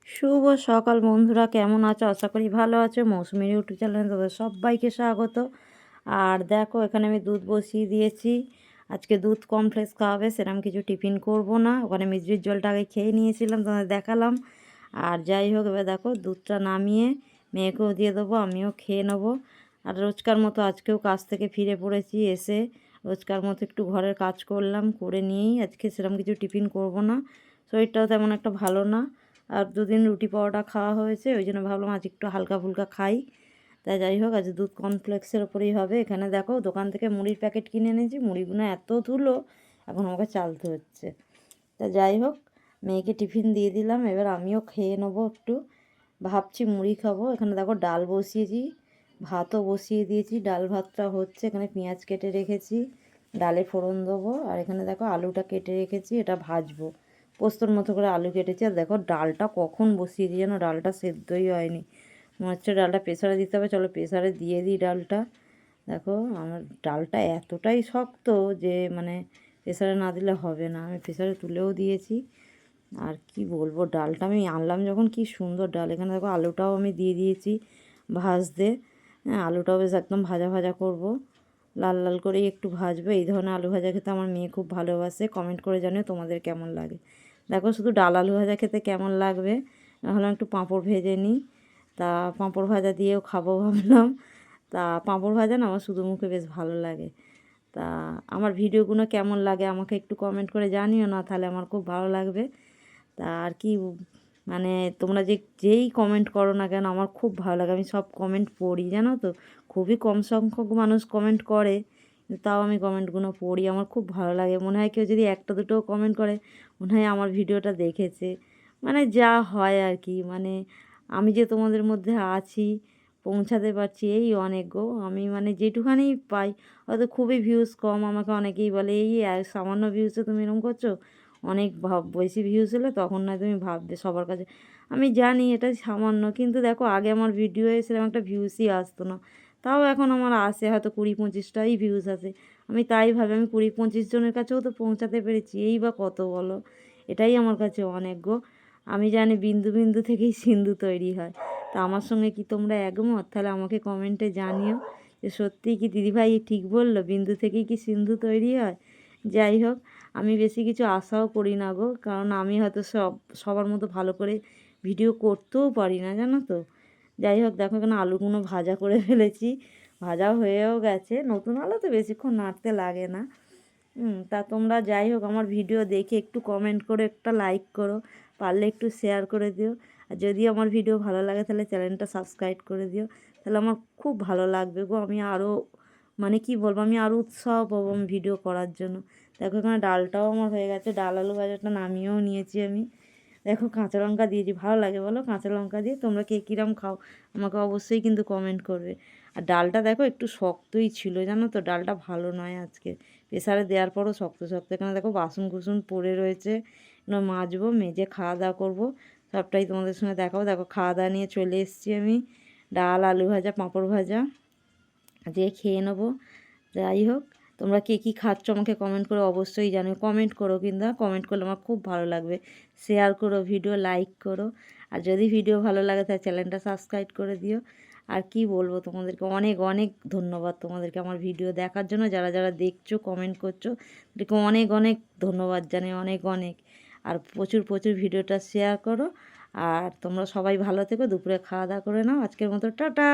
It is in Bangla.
শুভ সকাল বন্ধুরা, কেমন আছো? আশা করি ভালো আছো। মৌসুমীর ইউটিউব চ্যানেলে তাদের সবাইকে স্বাগত। আর দেখো, এখানে আমি দুধ বসিয়ে দিয়েছি। আজকে দুধ কমপ্লেক্স খাওয়াবে, সেরকম কিছু টিফিন করব না। ওখানে মিষ্টির জলটা আগে খেয়ে নিয়েছিলাম, তোমাদের দেখালাম। আর যাই হোক, এবার দেখো দুধটা নামিয়ে মেয়েকেও দিয়ে দেবো, আমিও খেয়ে নেবো। আর রোজকার মতো আজকেও কাজ থেকে ফিরে পড়েছি, এসে রোজকার মতো একটু ঘরের কাজ করলাম, করে নিয়েই আজকে সেরকম কিছু টিফিন করব না। শরীরটাও তেমন একটা ভালো না। আর দুদিন রুটি পরোটা খাওয়া হয়েছে, ওই জন্য ভাবলাম আজ একটু হালকা ফুলকা খাই। তাই যাই হোক, আজ দুধ কমপ্লেক্সের ওপরেই হবে। এখানে দেখো, দোকান থেকে মুড়ির প্যাকেট কিনে এনেছি, মুড়িগুলো এত ধুলো, এখন আমাকে চালতে হচ্ছে। তা যাই হোক, মেয়েকে টিফিন দিয়ে দিলাম, এবার আমিও খেয়ে নেবো একটু। ভাবছি মুড়ি খাবো। এখানে দেখো ডাল বসিয়েছি, ভাতও বসিয়ে দিয়েছি, ডাল ভাতটা হচ্ছে। এখানে পেঁয়াজ কেটে রেখেছি, ডালে ফোড়ন দেবো। আর এখানে দেখো আলুটা কেটে রেখেছি, এটা ভাজবো। পোস্তর মতো করে আলু কেটেছি। আর দেখো ডালটা কখন বসিয়ে দিই যেন, ডালটা সেদ্ধই হয়নি। মনে হচ্ছে ডালটা প্রেসারে দিতে হবে, চলো প্রেসারে দিয়ে দিই ডালটা। দেখো আমার ডালটা এতটাই শক্ত যে মানে প্রেসারে না দিলে হবে না। আমি প্রেসারে তুলেও দিয়েছি। আর কি বলবো, ডালটা আমি আনলাম যখন, কি সুন্দর ডাল। এখানে দেখো আলুটাও আমি দিয়ে দিয়েছি ভাজতে। হ্যাঁ, আলুটাও বেশ একদম ভাজা ভাজা করব, লাল লাল করেই একটু ভাজবো। এই ধরনের আলু ভাজা খেতে আমার মেয়ে খুব ভালোবাসে। কমেন্ট করে জানিও তোমাদের কেমন লাগে। দেখো শুধু ডাল আলু ভাজা খেতে কেমন লাগবে, ভাবলাম একটু পাঁপড় ভেজে নিই। তা পাঁপড় ভাজা দিয়েও খাবো ভাবলাম। তা পাঁপড় ভাজা না আমার শুধু মুখে বেশ ভালো লাগে। তা আমার ভিডিওগুলো কেমন লাগে আমাকে একটু কমেন্ট করে জানিও না, তাহলে আমার খুব ভালো লাগবে। তা আর কি, মানে তোমরা যেই কমেন্ট করো না কেন, আমার খুব ভালো লাগে। আমি সব কমেন্ট পড়ি, জানো তো। খুবই কম সংখ্যক মানুষ কমেন্ট করে, তাও আমি কমেন্টগুলো পড়ি। আমার খুব ভালো লাগে। মনে হয় কেউ যদি একটা দুটোও কমেন্ট করে, মনে হয় আমার ভিডিওটা দেখেছে। মানে যা হয় আর কি, মানে আমি যে তোমাদের মধ্যে আছি, পৌঁছাতে পারছি, এই অনেক গো। আমি মানে যেটুখানি পাই, হয়তো খুবই ভিউজ কম, আমাকে অনেকেই বলে এই সামান্য ভিউজে তুমি এরকম করছো, অনেক বেশি ভিউজ হলে তখন না তুমি ভাববে সবার কাছে। আমি জানি এটা সামান্য, কিন্তু দেখো আগে আমার ভিডিও সেরকম একটা ভিউজই আসতো না। তাও এখন আমার আসে হয়তো 20-25টাই ভিউজ আসে। আমি তাই ভাবি আমি 20-25 জনের কাছেও তো পৌঁছাতে পেরেছি, এই বা কত বলো। এটাই আমার কাছে অনেক গো। আমি জানি বিন্দু বিন্দু থেকেই সিন্ধু তৈরি হয়। তা আমার সঙ্গে কি তোমরা একমত? তাহলে আমাকে কমেন্টে জানিও যে সত্যিই কি দিদিভাই ঠিক বললো, বিন্দু থেকেই কি সিন্ধু তৈরি হয়। যাই হোক, আমি বেশি কিছু আশাও করি না গো, কারণ আমি হয়তো সবার মতো ভালো করে ভিডিও করতেও পারি না, জানো তো। যাই হোক, দেখো এখানে আলুগুলো ভাজা করে ফেলেছি, ভাজা হয়েও গেছে। নতুন আলু তো বেশিক্ষণ নাড়তে লাগে না। তা তোমরা যাই হোক আমার ভিডিও দেখে একটু কমেন্ট করো, একটা লাইক করো, পারলে একটু শেয়ার করে দিও। আর যদি আমার ভিডিও ভালো লাগে তাহলে চ্যানেলটা সাবস্ক্রাইব করে দিও, তাহলে আমার খুব ভালো লাগবে গো। আমি আরও মানে কি বলবো, আমি আরও উৎসাহ পাবো আমি ভিডিও করার জন্য। দেখো এখানে ডালটাও আমার হয়ে গেছে, ডাল আলু ভাজাটা নামিয়েও নিয়েছি আমি। দেখো কাঁচা লঙ্কা দিয়েছি, ভালো লাগে বলো কাঁচা লঙ্কা দিয়ে? তোমরা কে কীরকম খাও আমাকে অবশ্যই কিন্তু কমেন্ট করবে। আর ডালটা দেখো একটু শক্তই ছিল, জানো তো, ডালটা ভালো নয় আজকে। প্রেসারে দেওয়ার পরও শক্ত শক্ত। এখানে দেখো বাসন কুসন পড়ে রয়েছে, এগুলো মাজবো, মেজে খাওয়া দাওয়া করবো। সবটাই তোমাদের সঙ্গে দেখাবো। দেখো খাওয়া দাওয়া নিয়ে চলে এসেছি আমি, ডাল আলু ভাজা পাঁপড় ভাজা দিয়ে খেয়ে নেবো। যাই হোক, তোমরা কে কী খাচ্ছ আমাকে কমেন্ট করে অবশ্যই জানো। কমেন্ট করো, কিন্তু কমেন্ট করলে আমার খুব ভালো লাগবে। শেয়ার করো, ভিডিও লাইক করো। আর যদি ভিডিও ভালো লাগে তাহলে চ্যানেলটা সাবস্ক্রাইব করে দিও। আর কি বলবো, তোমাদেরকে অনেক অনেক ধন্যবাদ তোমাদেরকে আমার ভিডিও দেখার জন্য। যারা যারা দেখছো কমেন্ট করছো, তাদেরকে অনেক অনেক ধন্যবাদ জানাই, অনেক অনেক। আর প্রচুর প্রচুর ভিডিওটা শেয়ার করো। আর তোমরা সবাই ভালো থেকো, দুপুরে খাওয়া দাওয়া করে নাও। আজকের মতো টাটা।